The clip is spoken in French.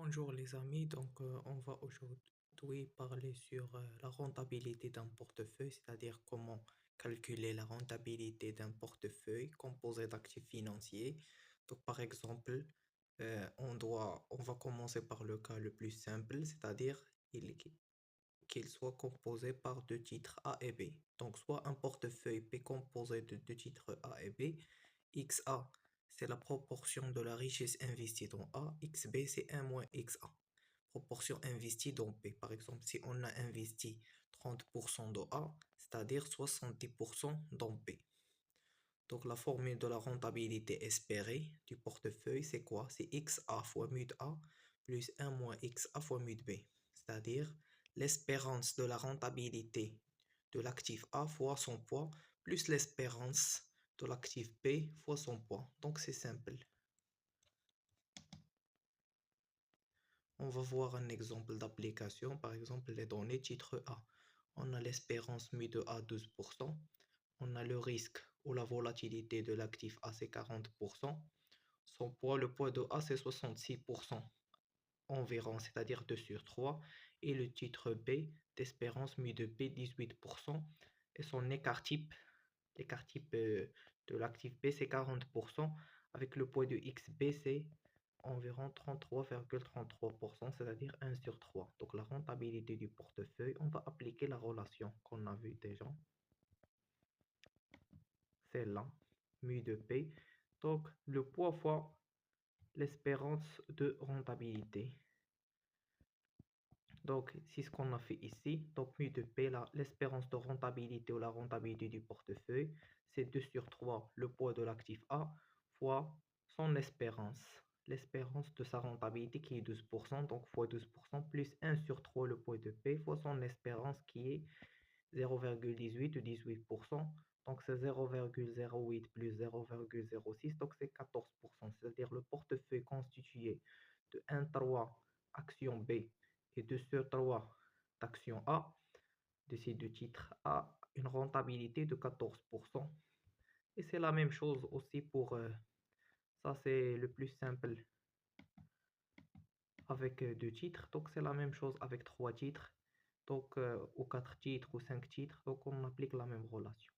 Bonjour les amis, on va aujourd'hui parler sur la rentabilité d'un portefeuille, c'est-à-dire comment calculer la rentabilité d'un portefeuille composé d'actifs financiers. Donc par exemple, on va commencer par le cas le plus simple, c'est-à-dire qu'il soit composé par deux titres A et B. Donc soit un portefeuille P composé de deux titres A et B, XA c'est la proportion de la richesse investie dans A, XB c'est 1 moins XA. Proportion investie dans P. Par exemple, si on a investi 30% dans A, c'est-à-dire 70% dans P. Donc la formule de la rentabilité espérée du portefeuille, c'est quoi? C'est XA fois mud A plus 1 moins XA fois mud B. C'est-à-dire l'espérance de la rentabilité de l'actif A fois son poids plus l'espérance de l'actif B fois son poids. Donc c'est simple. On va voir un exemple d'application, par exemple les données titre A. On a l'espérance mu de A 12%, on a le risque ou la volatilité de l'actif A c'est 40%, son poids, le poids de A c'est 66% environ, c'est-à-dire 2 sur 3, et le titre B d'espérance mu de B 18%, et son écart type de l'actif B c'est 40%, avec le poids de XB c'est environ 33,33%, c'est-à-dire 1 sur 3. Donc la rentabilité du portefeuille, on va appliquer la relation qu'on a vue déjà, c'est là, mu de P. Donc le poids fois l'espérance de rentabilité. Donc c'est ce qu'on a fait ici. Donc mu de P, l'espérance de rentabilité ou la rentabilité du portefeuille, c'est 2 sur 3, le poids de l'actif A, fois son espérance. L'espérance de sa rentabilité qui est 12%, donc fois 12%, plus 1 sur 3 le poids de P, fois son espérance qui est 0,18 ou 18%. Donc c'est 0,08 plus 0,06, donc c'est 14%. C'est-à-dire le portefeuille constitué de 1,3 action B et 2 sur 3 d'actions A, de ces deux titres, a une rentabilité de 14%. Et c'est la même chose aussi pour ça, c'est le plus simple avec deux titres. Donc c'est la même chose avec trois titres. Donc ou quatre titres ou cinq titres. Donc on applique la même relation.